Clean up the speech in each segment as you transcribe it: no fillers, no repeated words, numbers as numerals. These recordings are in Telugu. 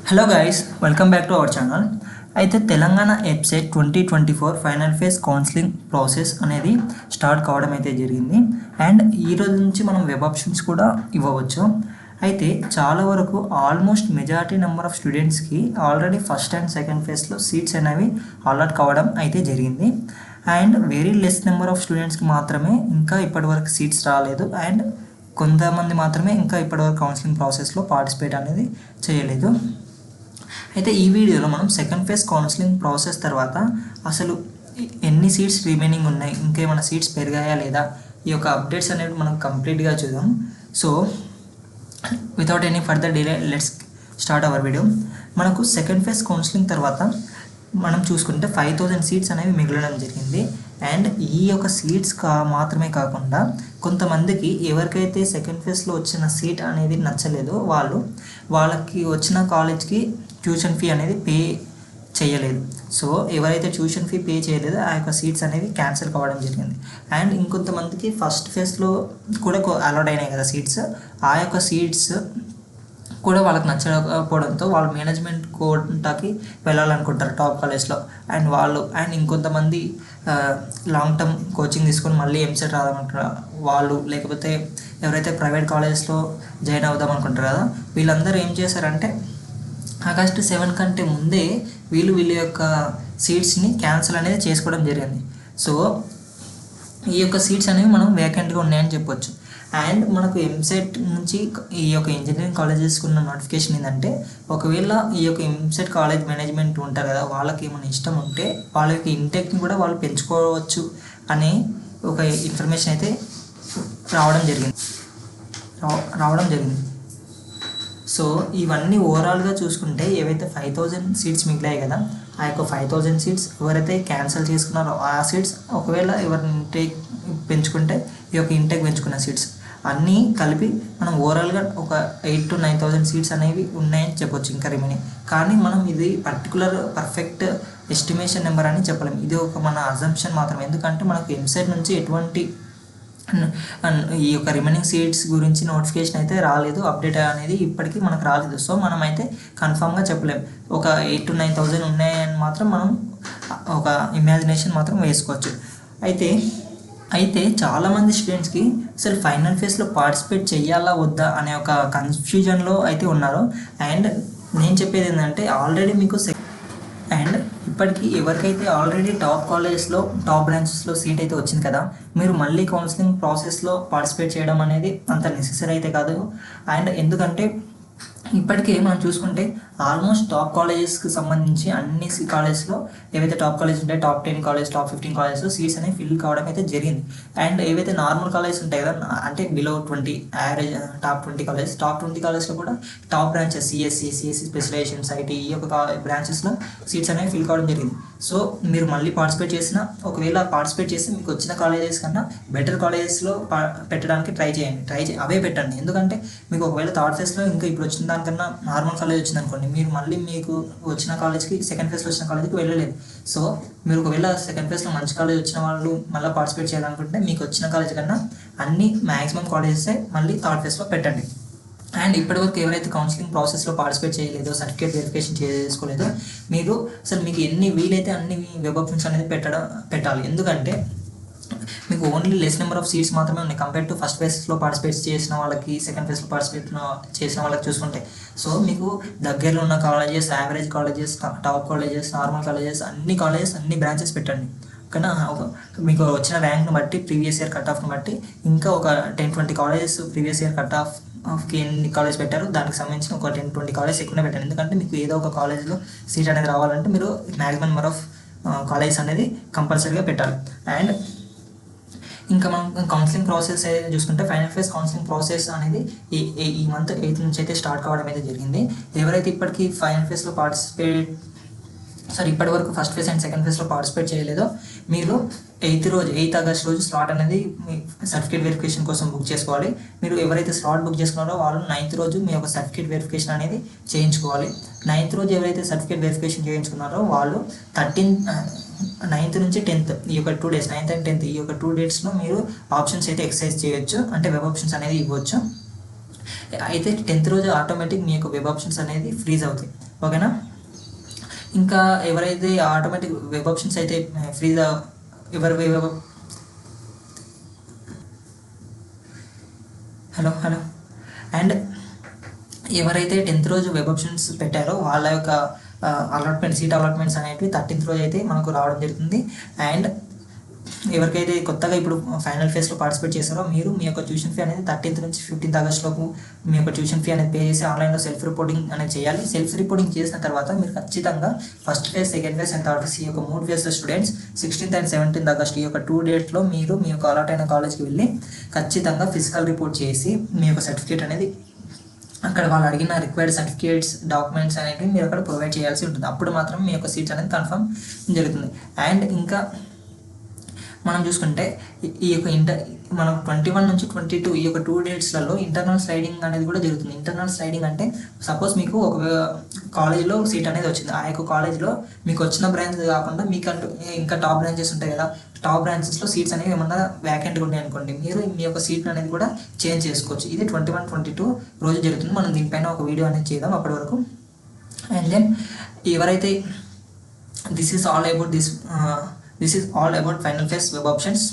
Hello guys, welcome back to our channel. అయితే తెలంగాణ ఎబ్సెట్ 2024 ఫైనల్ ఫేజ్ కౌన్సిలింగ్ ప్రాసెస్ అనేది స్టార్ట్ కావడం అయితే జరిగింది. అండ్ ఈ రోజు నుంచి మనం వెబ్ ఆప్షన్స్ కూడా ఇవ్వవచ్చు. అయితే చాలా వరకు ఆల్మోస్ట్ మెజారిటీ నెంబర్ ఆఫ్ స్టూడెంట్స్కి ఆల్రెడీ ఫస్ట్ అండ్ సెకండ్ ఫేజ్లో సీట్స్ అనేవి అలాట్ కావడం అయితే జరిగింది. And very less number of స్టూడెంట్స్కి మాత్రమే ఇంకా ఇప్పటివరకు సీట్స్ రాలేదు. అండ్ కొంతమంది మాత్రమే ఇంకా ఇప్పటివరకు కౌన్సిలింగ్ ప్రాసెస్లో పార్టిసిపేట్ అనేది చేయలేదు. అయితే ఈ వీడియోలో మనం సెకండ్ ఫేజ్ కౌన్సిలింగ్ ప్రాసెస్ తర్వాత అసలు ఎన్ని సీట్స్ రిమైనింగ్ ఉన్నాయి, ఇంకేమైనా సీట్స్ పెరిగాయా లేదా, ఈ యొక్క అప్డేట్స్ అనేవి మనం కంప్లీట్గా చూద్దాం. So without any further delay let's start our video. మనకు సెకండ్ ఫేజ్ కౌన్సిలింగ్ తర్వాత మనం చూసుకుంటే 5000 సీట్స్ అనేవి మిగలడం జరిగింది. అండ్ ఈ యొక్క సీట్స్ మాత్రమే కాకుండా కొంతమందికి ఎవరికైతే సెకండ్ ఫేజ్లో వచ్చిన సీట్ అనేది నచ్చలేదో వాళ్ళకి వచ్చిన కాలేజ్కి ట్యూషన్ ఫీ అనేది పే చేయలేదు. సో ఎవరైతే ట్యూషన్ ఫీ పే చేయలేదో ఆ యొక్క సీట్స్ అనేవి క్యాన్సిల్ కావడం జరిగింది. అండ్ ఇంకొంతమందికి ఫస్ట్ ఫేజ్లో కూడా అలాట్ అయినాయి కదా సీట్స్, ఆ యొక్క సీట్స్ కూడా వాళ్ళకి నచ్చకపోవడంతో వాళ్ళు మేనేజ్మెంట్ కోటాకి వెళ్ళాలనుకుంటారు టాప్ కాలేజ్లో. అండ్ ఇంకొంతమంది లాంగ్ టర్మ్ కోచింగ్ తీసుకొని మళ్ళీ ఎంసెట్ రాదామనుకుంటారు వాళ్ళు, లేకపోతే ఎవరైతే ప్రైవేట్ కాలేజెస్లో జాయిన్ అవుదాం అనుకుంటారు కదా, వీళ్ళందరూ ఏం చేశారంటే ఆగస్టు 7 కంటే ముందే వీళ్ళ యొక్క సీట్స్ని క్యాన్సిల్ అనేది చేసుకోవడం జరిగింది. సో ఈ యొక్క సీట్స్ అనేవి మనం వేకెంట్గా ఉన్నాయని చెప్పొచ్చు. అండ్ మనకు ఎంసెట్ నుంచి ఈ యొక్క ఇంజనీరింగ్ కాలేజెస్కి ఉన్న నోటిఫికేషన్ ఏంటంటే, ఒకవేళ ఈ యొక్క ఎంసెట్ కాలేజ్ మేనేజ్మెంట్ ఉంటారు కదా, వాళ్ళకి ఏమైనా ఇష్టం ఉంటే వాళ్ళ యొక్క ఇంటెక్ని కూడా వాళ్ళు పెంచుకోవచ్చు అనే ఒక ఇన్ఫర్మేషన్ అయితే రావడం జరిగింది. సో ఇవన్నీ ఓవరాల్గా చూసుకుంటే ఏవైతే 5000 సీట్స్ మిగిలాయి కదా, ఆ యొక్క 5000 సీట్స్ ఎవరైతే క్యాన్సిల్ చేసుకున్నారో ఆ సీట్స్, ఒకవేళ ఎవరిని ఇంటేక్ పెంచుకుంటే ఈ యొక్క ఇంటేక్ పెంచుకున్న సీట్స్ అన్నీ కలిపి మనం ఓవరాల్గా ఒక 8,000 to 9,000 సీట్స్ అనేవి ఉన్నాయని చెప్పొచ్చు ఇంకా రిమైనింగ్. కానీ మనం ఇది పర్ఫెక్ట్ ఎస్టిమేషన్ నెంబర్ అని చెప్పలేము, ఇది ఒక మన అజంప్షన్ మాత్రమే. ఎందుకంటే మనకు ఎంసెట్ నుంచి ఎటువంటి ఈ యొక్క రిమైనింగ్ సీట్స్ గురించి నోటిఫికేషన్ అయితే రాలేదు, అప్డేట్ అనేది ఇప్పటికీ మనకు రాలేదు. సో మనం అయితే కన్ఫామ్గా చెప్పలేము. ఒక 8,000 to 9,000 ఉన్నాయని మాత్రం మనం ఒక ఇమాజినేషన్ మాత్రం వేసుకోవచ్చు. అయితే చాలామంది స్టూడెంట్స్కి అసలు ఫైనల్ ఫేజ్లో పార్టిసిపేట్ చేయాలా వద్దా అనే ఒక కన్ఫ్యూజన్లో అయితే ఉన్నారు. అండ్ నేను చెప్పేది ఏంటంటే, ఆల్రెడీ మీకు అండ్ ఇప్పటికీ ఎవరికైతే ఆల్రెడీ టాప్ కాలేజెస్లో టాప్ బ్రాంచెస్లో సీట్ అయితే వచ్చింది కదా, మీరు మళ్ళీ కౌన్సిలింగ్ ప్రాసెస్లో పార్టిసిపేట్ చేయడం అనేది అంత నెసెసరీ అయితే కాదు. అండ్ ఎందుకంటే ఇప్పటికే మనం చూసుకుంటే ఆల్మోస్ట్ టాప్ కాలేజెస్కి సంబంధించి అన్ని కాలేజెస్లో ఏవైతే టాప్ కాలేజ్ ఉంటాయి, టాప్ 10 కాలేజ్, టాప్ 15 కాలేజెస్లో సీట్స్ అనేవి ఫిల్ కావడం అయితే జరిగింది. అండ్ ఏవైతే నార్మల్ కాలేజెస్ ఉంటాయి కదా, అంటే బిలో 20 యావరేజ్ టాప్ 20 కాలేజ్లో కూడా top branches CSE specializations, IT, ఈ యొక్క బ్రాంచెస్లో సీట్స్ అనేవి ఫిల్ కావడం జరిగింది. సో మీరు మళ్ళీ పార్టిసిపేట్ చేసినా, ఒకవేళ పార్టిసిపేట్ చేసి మీకు వచ్చిన కాలేజెస్ కన్నా బెటర్ కాలేజెస్లో పెట్టడానికి ట్రై చేయండి, అవే పెట్టండి. ఎందుకంటే మీకు ఒకవేళ థర్డ్ ఫేజ్లో ఇంకా ఇప్పుడు వచ్చిన దానికన్నా నార్మల్ కాలేజ్ వచ్చింది అనుకోండి, మీరు మళ్ళీ మీకు వచ్చిన కాలేజ్కి సెకండ్ ఫేజ్లో వచ్చిన కాలేజ్కి వెళ్ళలేదు. సో మీరు ఒకవేళ సెకండ్ ఫేజ్లో మంచి కాలేజ్ వచ్చిన వాళ్ళు మళ్ళీ పార్టిసిపేట్ చేయాలనుకుంటే మీకు వచ్చిన కాలేజ్ కన్నా అన్ని మ్యాక్సిమం కాలేజెసే మళ్ళీ థర్డ్ ఫేజ్లో పెట్టండి. అండ్ ఇప్పటివరకు ఎవరైతే కౌన్సిలింగ్ ప్రాసెస్లో పార్టిసిపేట్ చేయలేదో, సర్టిఫికేట్ వెరిఫికేషన్ చేసుకోలేదో, మీరు అసలు మీకు ఎన్ని వీలైతే అన్ని వెబ్ ఆప్షన్స్ అనేది పెట్టాలి. ఎందుకంటే మీకు only less number of seats మాత్రమే ఉన్నాయి కంపేర్ టు ఫస్ట్ ఫేజ్లో పార్టిసిపేట్ చేసిన వాళ్ళకి, సెకండ్ ఫేజ్లో పార్టిసిపేట్ చేసిన వాళ్ళకి చూసుకుంటే. సో మీకు దగ్గరలో ఉన్న colleges, average colleges, top colleges, normal colleges, అన్ని బ్రాంచెస్ పెట్టండి. కానీ మీకు వచ్చిన ర్యాంక్ని బట్టి, ప్రీవియస్ ఇయర్ కట్ ఆఫ్ని బట్టి ఇంకా ఒక 10-20 కాలేజెస్ ప్రీవియస్ ఇయర్ కట్ ఆఫ్కి ఎన్ని కాలేజ్ పెట్టారు దానికి సంబంధించిన ఒక 10-20 కాలేజెస్ ఎక్కువనే పెట్టండి. ఎందుకంటే మీకు ఏదో ఒక కాలేజ్లో సీట్ అనేది రావాలంటే మీరు మ్యాక్సిమం నెంబర్ ఆఫ్ కాలేజెస్ అనేది కంపల్సరీగా పెట్టాలి. అండ్ ఇంకా మనం కౌన్సిలింగ్ ప్రాసెస్ ఏదైతే చూసుకుంటే, ఫైనల్ ఫేజ్ కౌన్సిలింగ్ ప్రాసెస్ అనేది ఈ మంత్ 8 నుంచి అయితే స్టార్ట్ కావడం అయితే జరిగింది. ఎవరైతే ఇప్పటికీ ఫైనల్ ఫేజ్లో ఇప్పటి వరకు ఫస్ట్ ఫేజ్ అండ్ సెకండ్ ఫేజ్లో పార్టిసిపేట్ చేయలేదో, మీరు 8 ఆగస్ట్ రోజు స్లాట్ అనేది మీ సర్టిఫికేట్ వెరిఫికేషన్ కోసం బుక్ చేసుకోవాలి. మీరు ఎవరైతే స్లాట్ బుక్ చేసుకున్నారో వాళ్ళు 9th రోజు మీ యొక్క సర్టిఫికేట్ వెరిఫికేషన్ అనేది చేయించుకోవాలి. 9th రోజు ఎవరైతే సర్టిఫికేట్ వెరిఫికేషన్ చేయించుకున్నారో వాళ్ళు 9th నుంచి 10th ఈ యొక్క 2 days, 9th and 10th ఈ యొక్క 2 daysలో మీరు ఆప్షన్స్ అయితే ఎక్సర్సైజ్ చేయొచ్చు, అంటే వెబ్ ఆప్షన్స్ అనేది ఇవ్వచ్చు. అయితే 10th రోజు ఆటోమేటిక్ మీ యొక్క వెబ్ ఆప్షన్స్ అనేది ఫ్రీజ్ అవుతాయి. ఓకేనా. ఇంకా ఎవరైతే ఆటోమేటిక్ వెబ్ ఆప్షన్స్ అయితే ఫ్రీగా హలో అండ్ ఎవరైతే 10th రోజు వెబ్ ఆప్షన్స్ పెట్టారో వాళ్ళ యొక్క సీట్ అలాట్మెంట్స్ అనేవి 13th రోజు అయితే మనకు రావడం జరుగుతుంది. అండ్ ఎవరికైతే కొత్తగా ఇప్పుడు ఫైనల్ ఫేజ్లో పార్టిసిపేట్ చేశారో మీరు మీ యొక్క ట్యూషన్ ఫీ అనేది 13th నుంచి 15th ఆగస్ట్లోపు మీ యొక్క ట్యూషన్ ఫీ అనేది పే చేసి ఆన్లైన్లో సెల్ఫ్ రిపోర్టింగ్ అనేది చేయాలి. సెల్ఫ్ రిపోర్టింగ్ చేసిన తర్వాత మీరు ఖచ్చితంగా first phase, second phase and third phase ఈ యొక్క 3 ఫేజ్ల students 16th and 17th August ఈ యొక్క 2 డేట్లో మీరు మీ యొక్క అలాట్ అయిన కాలేజ్కి వెళ్ళి ఖచ్చితంగా ఫిజికల్ రిపోర్ట్ చేసి మీ యొక్క సర్టిఫికేట్ అనేది అక్కడ వాళ్ళు అడిగిన రిక్వైర్డ్ సర్టిఫికేట్స్, డాక్యుమెంట్స్ అనేవి మీరు అక్కడ ప్రొవైడ్ చేయాల్సి ఉంటుంది. అప్పుడు మాత్రం మీ యొక్క సీట్స్ అనేది కన్ఫర్మ్ జరుగుతుంది. అండ్ ఇంకా మనం చూసుకుంటే ఈ యొక్క మనం 21 నుంచి 22 ఈ యొక్క 2 డేట్స్లలో ఇంటర్నల్ స్లైడింగ్ అనేది కూడా జరుగుతుంది. ఇంటర్నల్ స్లైడింగ్ అంటే సపోజ్ మీకు ఒక కాలేజ్లో సీట్ అనేది వచ్చింది, ఆ యొక్క కాలేజ్లో మీకు వచ్చిన బ్రాంచ్ కాకుండా మీకంటూ ఇంకా టాప్ బ్రాంచెస్ ఉంటాయి కదా, టాప్ బ్రాంచెస్లో సీట్స్ అనేవి ఏమన్నా వ్యాకెంట్గా ఉన్నాయి అనుకోండి, మీరు మీ యొక్క సీట్ అనేది కూడా చేంజ్ చేసుకోవచ్చు. ఇది 21, 22 రోజు జరుగుతుంది. మనం దీనిపైన ఒక వీడియో అనేది చేద్దాం అప్పటి వరకు. అండ్ దెన్ ఎవరైతే this is all about final phase web options.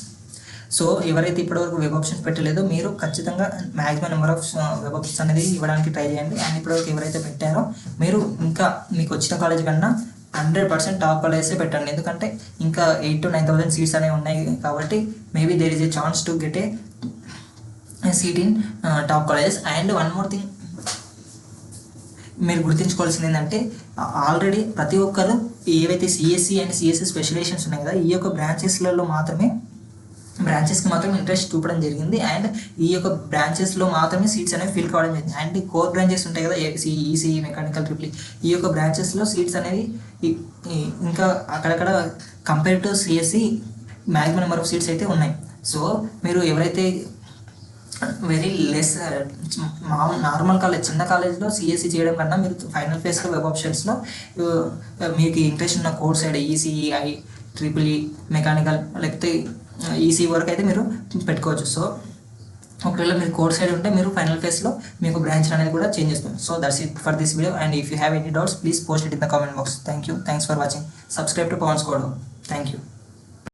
So ఎవరైతే ఇప్పటివరకు వెబ్ ఆప్షన్స్ పెట్టలేదో మీరు ఖచ్చితంగా maximum number of web options అనేది ఇవ్వడానికి ట్రై చేయండి. అండ్ ఇప్పటివరకు ఎవరైతే పెట్టారో మీరు ఇంకా మీకు వచ్చిన కాలేజ్ కన్నా 100% టాప్ కాలేజెసే పెట్టండి. ఎందుకంటే ఇంకా 8,000 to 9,000 సీట్స్ అనేవి ఉన్నాయి కాబట్టి maybe there is a chance to get a seat in top colleges. And one more thing మీరు గుర్తుంచుకోవాల్సింది ఏంటంటే ఆల్రెడీ ప్రతి ఒక్కరు ఏవైతే సిఎస్సి అండ్ సిఎస్సి స్పెషలైజేషన్స్ ఉన్నాయి కదా, ఈ యొక్క బ్రాంచెస్కి మాత్రమే ఇంట్రెస్ట్ చూపడం జరిగింది. అండ్ ఈ యొక్క బ్రాంచెస్లో మాత్రమే సీట్స్ అనేవి ఫిల్ కావడం జరిగింది. అండ్ కోర్ బ్రాంచెస్ ఉంటాయి కదా, ఈసీఈ, మెకానికల్, ట్రిపుల్ ఈ యొక్క బ్రాంచెస్లో సీట్స్ అనేవి ఇంకా అక్కడక్కడ compare to CSE maximum number of seats అయితే ఉన్నాయి. సో మీరు ఎవరైతే వెరీ లెస్ నార్మల్ కాలేజ్, చిన్న కాలేజ్లో సిఎస్సి చేయడం కన్నా మీరు ఫైనల్ ఫేజ్లో వెబ్ ఆప్షన్స్లో మీకు ఇంట్రెస్ట్ ఉన్న course side ECE, triple E, mechanical లేకపోతే ఈసీ వరకు అయితే మీరు పెట్టుకోవచ్చు. సో ఒకవేళ మీరు కోర్స్ సైడ్ ఉంటే మీరు ఫైనల్ ఫేజ్లో మీకు బ్రాంచ్ అనేది కూడా చేంజ్ చేస్తుంది. So that's it for this video. And if you have any doubts please post it in the comment box. Thanks for watching. Subscribe to Pavan స్కోడ్. Thank you.